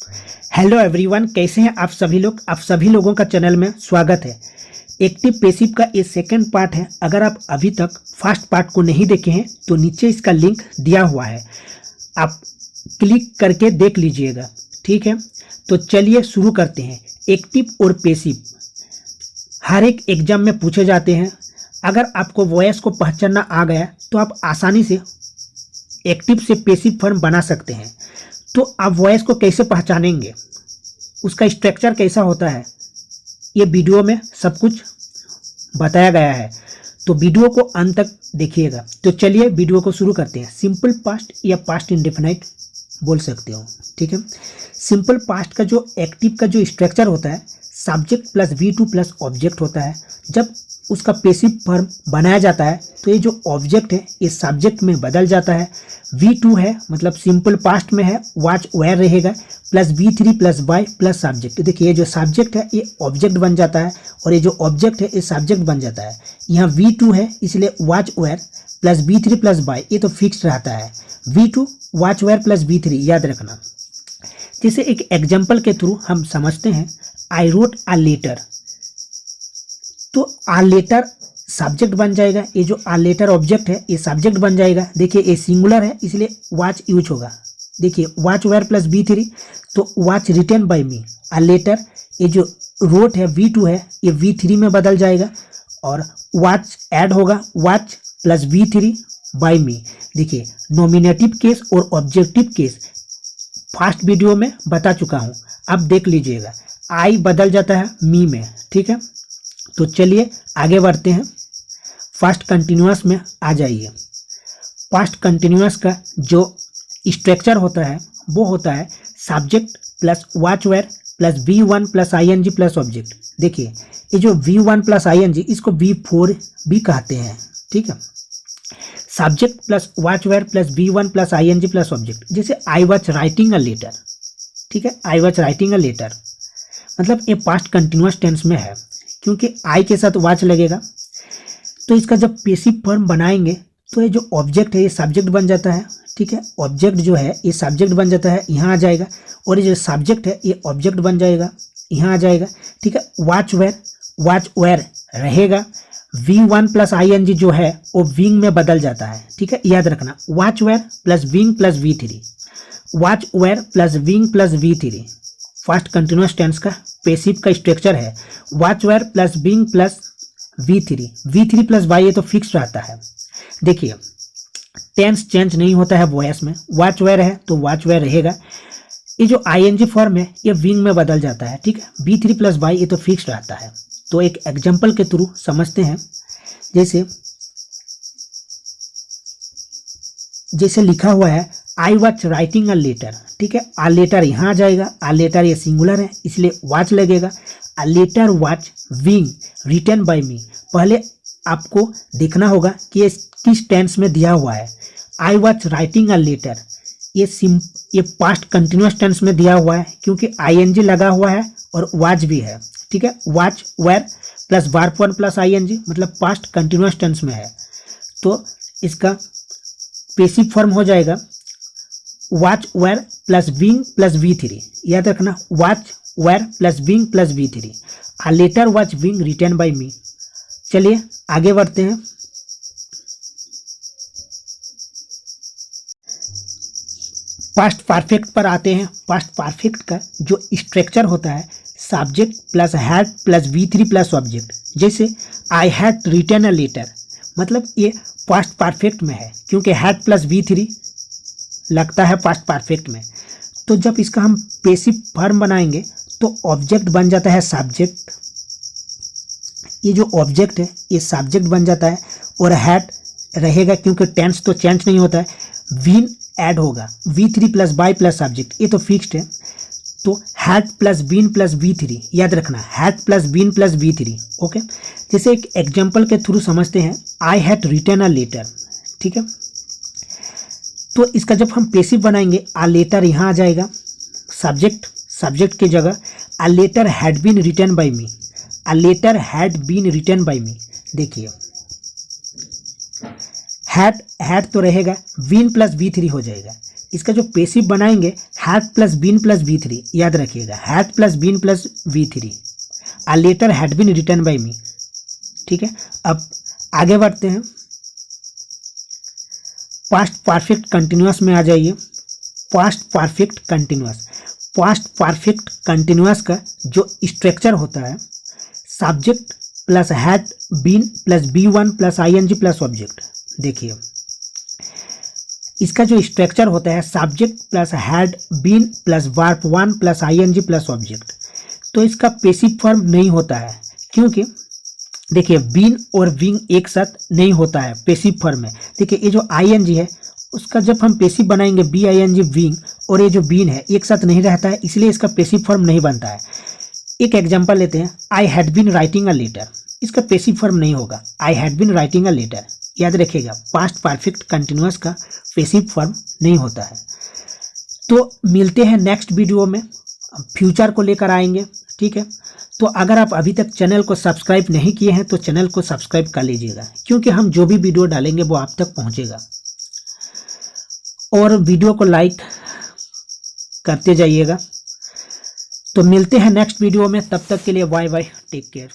Hello everyone, कैसे हैं आप सभी लोग। आप सभी लोगों का चैनल में स्वागत है। एक्टिव पैसिव का ये सेकंड पार्ट है। अगर आप अभी तक फर्स्ट पार्ट को नहीं देखे हैं तो नीचे इसका लिंक दिया हुआ है, आप क्लिक करके देख लीजिएगा। ठीक है, तो चलिए शुरू करते हैं। एक्टिव और पैसिव हर एक एग्जाम में पूछे जाते हैं। अगर आपको वॉइस को पहचानना आ गया तो आप आसानी से एक्टिव से पैसिव फॉर्म बना सकते हैं। तो आप वॉइस को कैसे पहचानेंगे, उसका स्ट्रक्चर कैसा होता है, ये वीडियो में सब कुछ बताया गया है, तो वीडियो को अंत तक देखिएगा। तो चलिए वीडियो को शुरू करते हैं। सिंपल पास्ट या पास्ट इंडेफिनाइट बोल सकते हो। ठीक है, सिंपल पास्ट का जो एक्टिव का जो स्ट्रक्चर होता है, subject plus V2 plus object होता है। जब उसका पैसिव फॉर्म बनाया जाता है तो ये जो ऑब्जेक्ट है ये सब्जेक्ट में बदल जाता है। V2 है मतलब सिंपल पास्ट में है, वॉच वेयर रहेगा, plus V3 plus bye plus subject. देखिए ये जो सब्जेक्ट है ये ऑब्जेक्ट बन जाता है और ये जो ऑब्जेक्ट है ये सब्जेक्ट बन जाता है। यहाँ V2 है इसलिए was were plus V3 plus by, ये तो फिक्स रहता है। V2 watch were plus V3 याद रखना। जैसे एक एग्जाम्पल के थ्रू हम समझते हैं, आई रोट आ लेटर, तो आ लेटर सब्जेक्ट बन जाएगा। ये जो आ लेटर ऑब्जेक्ट है ये सब्जेक्ट बन जाएगा। देखिए ये सिंगुलर है इसलिए वॉच यूज होगा। देखिए वॉच वेयर प्लस V3 तो was written by me. A letter ये जो रोट है V2 है ये V3 में बदल जाएगा और वॉच ऐड होगा, watch plus V3 bye me. देखिए नॉमिनेटिव केस और ऑब्जेक्टिव केस फर्स्ट वीडियो में बता चुका हूँ, अब देख लीजिएगा। आई बदल जाता है मी में। ठीक है, तो चलिए आगे बढ़ते हैं। फर्स्ट कंटिन्यूअस में आ जाइए। फर्स्ट कंटिन्यूअस का जो स्ट्रक्चर होता है वो होता है subject plus was were plus V1 plus ING plus object. देखिए ये जो V1 प्लस ING इसको V4 भी कहते हैं। ठीक है, subject plus was were plus V1 plus ING plus object. जैसे I was writing a letter. ठीक है, I was writing a letter मतलब ये पास्ट कंटिन्यूअस टेंस में है क्योंकि आई के साथ वॉच लगेगा। तो इसका जब पैसिव फॉर्म बनाएंगे तो ये जो ऑब्जेक्ट है ये सब्जेक्ट बन जाता है। ठीक है, ऑब्जेक्ट जो है ये सब्जेक्ट बन जाता है, यहाँ आ जाएगा, और ये जो सब्जेक्ट है ये ऑब्जेक्ट बन जाएगा, यहाँ आ जाएगा। ठीक है, वॉच वेयर रहेगा। V1 प्लस ING जो है वो विंग में बदल जाता है। ठीक है, याद रखना, was were plus being plus V3, was were plus being plus V3 first continuous tense का पैसिव का स्ट्रक्चर है। Was were plus being plus V3 plus by, ये तो फिक्स रहता है। देखिए टेंस चेंज नहीं होता है वॉइस में। वॉच वेयर है तो वॉच वेयर रहेगा। ये जो ING फॉर्म है ये विंग में बदल जाता है। ठीक है, V3 प्लस बाय ये तो फिक्स रहता है। तो एक एग्जाम्पल के थ्रू समझते हैं। जैसे लिखा हुआ है I was writing a letter. ठीक है, आ लेटर यहाँ आ जाएगा, आ लेटर ये सिंगुलर है इसलिए वॉच लगेगा। A letter was being written by me. पहले आपको देखना होगा कि ये किस टेंस में दिया हुआ है। I was writing a letter ये पास्ट कंटिन्यूअस टेंस में दिया हुआ है क्योंकि ING लगा हुआ है और वॉच भी है। ठीक है, was were plus verb 1 plus ING मतलब पास्ट कंटिन्यूअस टेंस में है। तो इसका पैसिव फॉर्म हो जाएगा was were plus being plus V3। याद रखना, was were plus being plus V3। A letter was being written by me. चलिए आगे बढ़ते हैं। पास्ट परफेक्ट पर आते हैं। पास्ट परफेक्ट का जो स्ट्रक्चर होता है subject plus had plus V3 plus object. जैसे I had written a letter मतलब ये पास्ट परफेक्ट में है क्योंकि हैड प्लस V3 लगता है पास्ट परफेक्ट में। तो जब इसका हम पैसिव फॉर्म बनाएंगे तो ऑब्जेक्ट बन जाता है सब्जेक्ट। ये जो ऑब्जेक्ट है ये सब्जेक्ट बन जाता है और हैड रहेगा क्योंकि टेंस तो चेंज नहीं होता है। विन ऐड होगा, V3 plus bye plus subject, ये तो फिक्स्ड है। तो had plus been plus V3 याद रखना, had plus been plus V3। Okay, जैसे एक एग्जाम्पल के थ्रू समझते हैं, I had written a letter. ठीक है, तो इसका जब हम पैसिव बनाएंगे आ लेटर यहाँ आ जाएगा, सब्जेक्ट की जगह a letter had been written by me. A letter had been written by me. देखिए हैड तो रहेगा, विन प्लस V3 हो जाएगा। इसका जो पेसिव बनाएंगे had plus been plus V3, याद रखिएगा had plus been plus V3, a letter had been written by me. ठीक है, अब आगे बढ़ते हैं, पास्ट परफेक्ट कंटिन्यूअस में आ जाइए। Past perfect continuous, past perfect continuous का जो स्ट्रक्चर होता है subject plus had been plus B1 plus ING plus object. देखिए इसका जो स्ट्रक्चर होता है subject plus had been plus verb 1 plus ING plus object, तो इसका पेसिव फॉर्म नहीं होता है, क्योंकि देखिए बीन और विंग एक साथ नहीं होता है पेसिव फॉर्म में। देखिए ये जो ING है उसका जब हम पेसिव बनाएंगे BING विंग, और ये जो बीन है एक साथ नहीं रहता है, इसलिए इसका पेसिव फॉर्म नहीं बनता है। एक एग्जांपल लेते हैं, I had been writing a letter, इसका पेसिव फॉर्म नहीं होगा, I had been writing a letter. याद रखिएगा पास्ट परफेक्ट कंटिन्यूअस का पेसिव फॉर्म नहीं होता है। तो मिलते हैं नेक्स्ट वीडियो में, फ्यूचर को लेकर आएंगे। ठीक है, तो अगर आप अभी तक चैनल को सब्सक्राइब नहीं किए हैं तो चैनल को सब्सक्राइब कर लीजिएगा, क्योंकि हम जो भी वीडियो डालेंगे वो आप तक पहुंचेगा, और वीडियो को लाइक करते जाइएगा। तो मिलते हैं नेक्स्ट वीडियो में, तब तक के लिए बाय बाय, टेक केयर।